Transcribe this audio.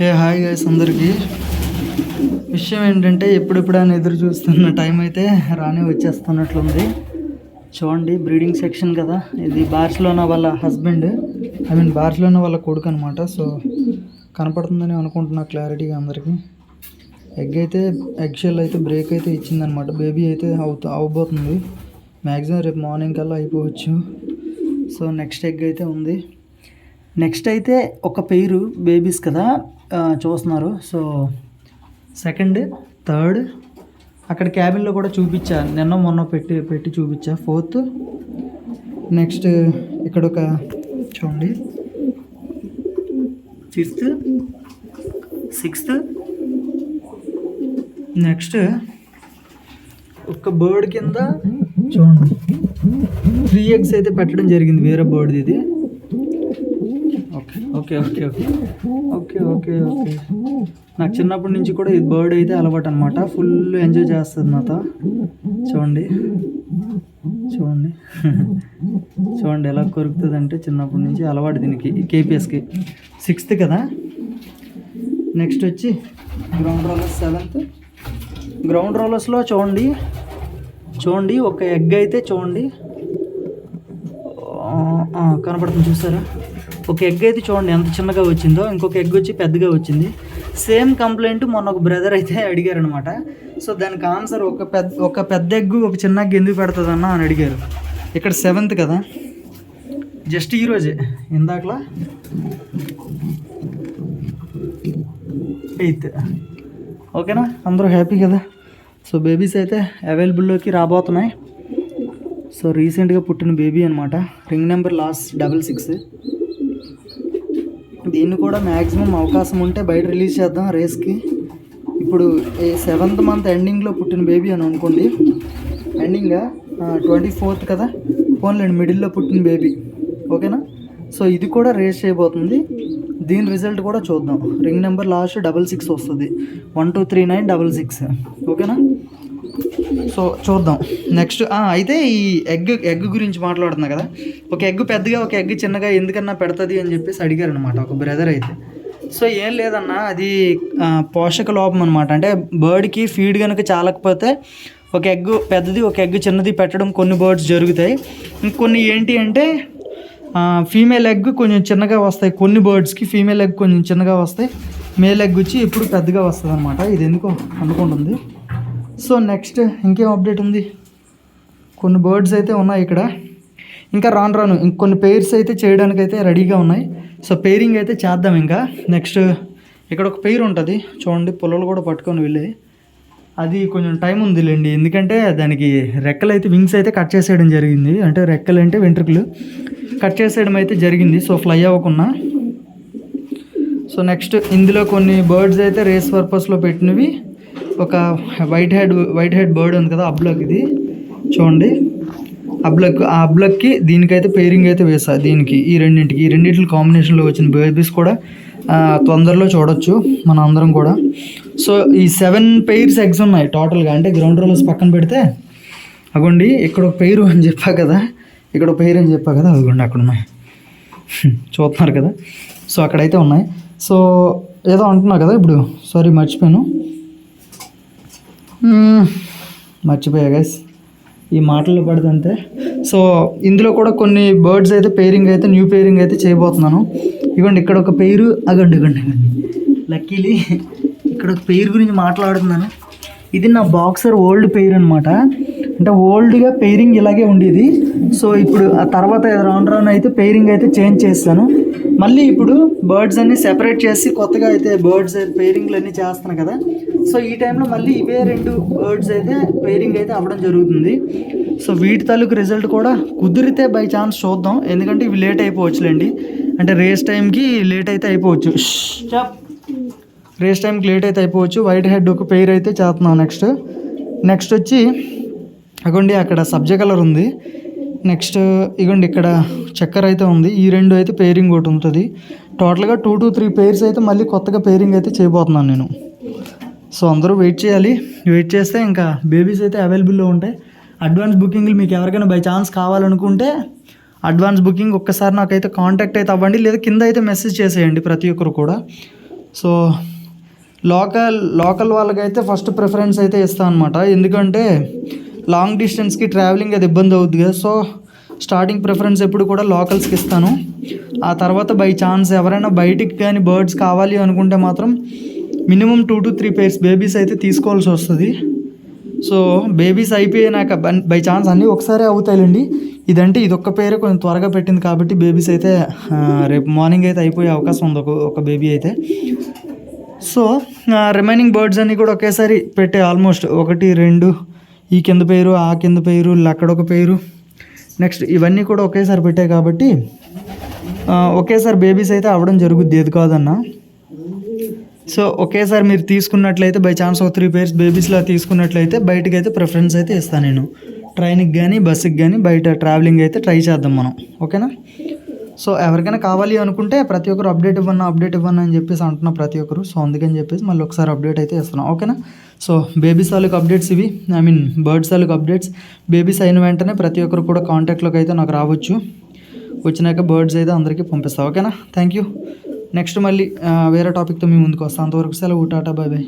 Hi guys అందరికీ. విషయం ఏంటంటే ఎప్పుడెప్పుడు అని ఎదురు చూస్తున్న టైం అయితే రానే వచ్చేస్తున్నట్లుంది. చూడండి, బ్రీడింగ్ సెక్షన్ కదా ఇది. బార్సిలోనా వాళ్ళ హస్బెండ్, బార్సిలోనా వాళ్ళ కొడుకు అనమాట. సో కనపడుతుందని అనుకుంటున్నా క్లారిటీగా అందరికీ. ఎగ్ షెల్ అయితే బ్రేక్ అయితే ఇచ్చిందనమాట. బేబీ అయితే అవబోతుంది. మ్యాక్సిమం రేపు మార్నింగ్ కల్లా అయిపోవచ్చు. సో నెక్స్ట్ ఎగ్ అయితే ఉంది. నెక్స్ట్ అయితే ఒక పెయిర్ బేబీస్ కదా చూస్తున్నారు. సో సెకండ్, థర్డ్ అక్కడ క్యాబిన్లో కూడా చూపించా, నిన్న మొన్న పెట్టి చూపించా. ఫోర్త్, నెక్స్ట్ ఇక్కడ ఒక చూడండి, ఫిఫ్త్, సిక్స్త్, నెక్స్ట్ ఒక బర్డ్ కింద చూడండి 3 eggs అయితే పెట్టడం జరిగింది, వేరే బర్డ్ ఇది. Okay okay okay okay okay okay నాకు చిన్నప్పటి నుంచి కూడా ఇది బర్డ్ అయితే అలవాటు అనమాట. ఫుల్ ఎంజాయ్ చేస్తుంది నాతో. చూడండి చూడండి చూడండి ఎలా కొరుకుతుంది అంటే, చిన్నప్పటి నుంచి అలవాటు దీనికి. కేపీఎస్కి 6th కదా. నెక్స్ట్ వచ్చి గ్రౌండ్ రోలర్స్ 7th. గ్రౌండ్ రోలర్స్లో చూడండి ఒక ఎగ్ అయితే చూడండి కనపడుతుంది, చూసారా? ఒక ఎగ్ అయితే చూడండి ఎంత చిన్నగా వచ్చిందో, ఇంకొక ఎగ్ వచ్చి పెద్దగా వచ్చింది. సేమ్ కంప్లైంట్ మొన్న ఒక బ్రదర్ అయితే అడిగారు అనమాట. సో దానికి ఆన్సర్ ఒక పెద్ద ఎగ్ ఒక చిన్న ఎగ్ ఎందుకు పెడుతుందన్న అని అడిగారు. ఇక్కడ 7th కదా, జస్ట్ ఈరోజే, ఇందాకలా 8th. ఓకేనా, అందరూ హ్యాపీ కదా. సో బేబీస్ అయితే అవైలబుల్లోకి రాబోతున్నాయి. సో రీసెంట్గా పుట్టిన బేబీ అనమాట. Ring number last 66. దీన్ని కూడా మ్యాక్సిమం అవకాశం ఉంటే బయట రిలీజ్ చేద్దాం రేస్కి. ఇప్పుడు 7th month ఎండింగ్లో పుట్టిన బేబీ అని అనుకోండి. ఎండింగ్గా 24th కదా, పోన్లేండి మిడిల్లో పుట్టిన బేబీ. ఓకేనా. సో ఇది కూడా రేస్ చేయబోతుంది. దీని రిజల్ట్ కూడా చూద్దాం. రింగ్ నెంబర్ లాస్ట్ 66 వస్తుంది. 123966. ఓకేనా. సో చూద్దాం నెక్స్ట్. అయితే ఈ ఎగ్ గురించి మాట్లాడుతున్నా కదా. ఒక ఎగ్ పెద్దగా ఒక ఎగ్ చిన్నగా ఎందుకన్నా పెడుతుంది అని చెప్పేసి అడిగారు అనమాట ఒక బ్రదర్ అయితే. సో ఏం లేదన్నా, అది పోషక లోపం అనమాట. అంటే బర్డ్కి ఫీడ్ కనుక చాలకపోతే ఒక ఎగ్ పెద్దది ఒక ఎగ్ చిన్నది పెట్టడం కొన్ని బర్డ్స్ జరుగుతాయి. ఇంకొన్ని ఏంటి అంటే ఫీమేల్ ఎగ్ కొంచెం చిన్నగా వస్తాయి. కొన్ని బర్డ్స్కి ఫీమేల్ ఎగ్ కొంచెం చిన్నగా వస్తాయి, మేల్ ఎగ్ వచ్చి ఎప్పుడు పెద్దగా వస్తుంది అనమాట. ఇది ఎందుకో అనుకుంటుంది. సో నెక్స్ట్ ఇంకేం అప్డేట్ ఉంది, కొన్ని బర్డ్స్ అయితే ఉన్నాయి ఇక్కడ. ఇంకా రాను ఇంకొన్ని పెయిర్స్ అయితే చేయడానికి అయితే రెడీగా ఉన్నాయి. సో పెయిరింగ్ అయితే చేద్దాం ఇంకా. నెక్స్ట్ ఇక్కడ ఒక పెయిర్ ఉంటుంది చూడండి, పొలాలు కూడా పట్టుకొని వెళ్ళి. అది కొంచెం టైం ఉందిలేండి, ఎందుకంటే దానికి రెక్కలు అయితే వింగ్స్ అయితే కట్ చేసేయడం జరిగింది. అంటే రెక్కలు అంటే వెంట్రుకలు కట్ చేసేయడం అయితే జరిగింది. సో ఫ్లై అవ్వకుండా. సో నెక్స్ట్ ఇందులో కొన్ని బర్డ్స్ అయితే రేస్ పర్పస్లో పెట్టినవి. ఒక వైట్ హెడ్ బర్డ్ ఉంది కదా, అబ్లక్. ఇది చూడండి ఆ అబ్లక్కి దీనికైతే పెయిరింగ్ అయితే వేసా. దీనికి ఈ రెండింటి కాంబినేషన్లో వచ్చిన బేబీస్ కూడా తొందరలో చూడొచ్చు మన అందరం కూడా. సో ఈ 7 pairs ఎగ్స్ ఉన్నాయి టోటల్గా. అంటే గ్రౌండ్ రోలర్స్ పక్కన పెడితే అగోండి ఇక్కడ ఒక పెయిర్ అని చెప్పా కదా, ఇక్కడ ఒక పెయిర్ అని చెప్పా కదా, అదిగోండి అక్కడ ఉన్నాయి, చూస్తున్నారు కదా. సో అక్కడైతే ఉన్నాయి. సో ఏదో అంటున్నా కదా ఇప్పుడు, సారీ మర్చిపోయా గైస్, ఈ మాటల్లో పడుతుంటే. సో ఇందులో కూడా కొన్ని బర్డ్స్ అయితే న్యూ పెయిరింగ్ అయితే చేయబోతున్నాను. ఇవ్వండి ఇక్కడ ఒక పెయిర్, అగండి లక్కీలీ ఇక్కడ ఒక పెయిర్ గురించి మాట్లాడుతున్నాను. ఇది నా బాక్సర్ ఓల్డ్ పెయిర్ అనమాట. అంటే ఓల్డ్గా పెయిరింగ్ ఇలాగే ఉండేది. సో ఇప్పుడు ఆ తర్వాత రాను అయితే పెయిరింగ్ అయితే చేంజ్ చేస్తాను. మళ్ళీ ఇప్పుడు బర్డ్స్ అన్ని సెపరేట్ చేసి కొత్తగా అయితే బర్డ్స్ పెయిరింగ్లు అన్నీ చేస్తాను కదా. సో ఈ టైంలో మళ్ళీ ఇవే 2 బర్డ్స్ అయితే పెయిరింగ్ అయితే అవ్వడం జరుగుతుంది. సో వీటి తాలూకు రిజల్ట్ కూడా కుదిరితే బై ఛాన్స్ చూద్దాం, ఎందుకంటే ఇవి లేట్ అయిపోవచ్చులేండి. అంటే రేస్ టైంకి లేట్ అయితే అయిపోవచ్చు. వైట్ హెడ్ ఒక పెయిర్ అయితే చేస్తున్నాం. నెక్స్ట్ వచ్చి అగోండి అక్కడ సబ్జా కలర్ ఉంది. నెక్స్ట్ ఇగోండి ఇక్కడ చక్కెర అయితే ఉంది. ఈ 2 అయితే పెయిరింగ్ ఒకటి ఉంటుంది. టోటల్గా 2 to 3 pairs అయితే మళ్ళీ కొత్తగా పెయిరింగ్ అయితే చేయబోతున్నాను నేను. సో అందరూ వెయిట్ చేయాలి. వెయిట్ చేస్తే ఇంకా బేబీస్ అయితే అవైలబుల్లో ఉంటాయి. అడ్వాన్స్ బుకింగ్లు మీకు ఎవరికైనా బై ఛాన్స్ కావాలనుకుంటే అడ్వాన్స్ బుకింగ్ ఒక్కసారి నాకైతే కాంటాక్ట్ అయితే అవ్వండి, లేదా కింద అయితే మెసేజ్ చేసేయండి ప్రతి ఒక్కరు కూడా. సో లోకల్ వాళ్ళకైతే ఫస్ట్ ప్రిఫరెన్స్ అయితే ఇస్తాను అనమాట. ఎందుకంటే లాంగ్ డిస్టెన్స్కి ట్రావెలింగ్ అది ఇబ్బంది అవుద్ది కదా. సో స్టార్టింగ్ ప్రిఫరెన్స్ ఎప్పుడు కూడా లోకల్స్కి ఇస్తాను. ఆ తర్వాత బై ఛాన్స్ ఎవరైనా బయటికి కానీ బర్డ్స్ కావాలి అనుకుంటే మాత్రం మినిమం 2 to 3 pairs బేబీస్ అయితే తీసుకోవాల్సి వస్తుంది. సో బేబీస్ అయిపోయినాక బై ఛాన్స్ అన్నీ ఒకసారి అవుతాయండి. ఇదంటే ఇదొక్క పేరే కొంచెం త్వరగా పెట్టింది కాబట్టి బేబీస్ అయితే రేపు మార్నింగ్ అయితే అయిపోయే అవకాశం ఉంది ఒక బేబీ అయితే. సో రిమైనింగ్ బర్డ్స్ అన్నీ కూడా ఒకేసారి పెట్టే ఆల్మోస్ట్ 1, 2 ఈ కింద పేరు ఆ కింద పేరు అక్కడ ఒక పేరు నెక్స్ట్ ఇవన్నీ కూడా ఒకేసారి పెట్టాయి కాబట్టి ఒకేసారి బేబీస్ అయితే అవ్వడం జరుగుద్ది, ఏది కాదన్నా. సో ఒకేసారి మీరు తీసుకున్నట్లయితే బై ఛాన్స్ ఒక 3 pairs బేబీస్లా తీసుకున్నట్లయితే బయటకు అయితే ప్రిఫరెన్స్ అయితే ఇస్తాను నేను. ట్రైన్కి కానీ బస్సుకి కానీ బయట ట్రావెలింగ్ అయితే ట్రై చేద్దాం మనం, ఓకేనా. సో ఎవరికైనా కావాలి అనుకుంటే ప్రతి ఒక్కరు అప్డేట్ ఇవ్వను అని చెప్పేసి అంటున్నా ప్రతి ఒక్కరు. సో అందుకని చెప్పేసి మళ్ళీ ఒకసారి అప్డేట్ అయితే ఇస్తున్నాం, ఓకేనా. సో బేబీస్ తాలూకు అప్డేట్స్ ఇవి, బర్డ్స్ తాలూకు అప్డేట్స్. బేబీస్ అయిన వెంటనే ప్రతి ఒక్కరు కూడా కాంటాక్ట్లోకి అయితే నాకు రావచ్చు. వచ్చినాక బర్డ్స్ అయితే అందరికీ పంపిస్తాను, ఓకేనా. Thank you. నెక్స్ట్ మళ్ళీ వేరే టాపిక్తో మీ ముందుకు వస్తాను. అంతవరకు సెలవు, టాటా, బాయ్ బాయ్.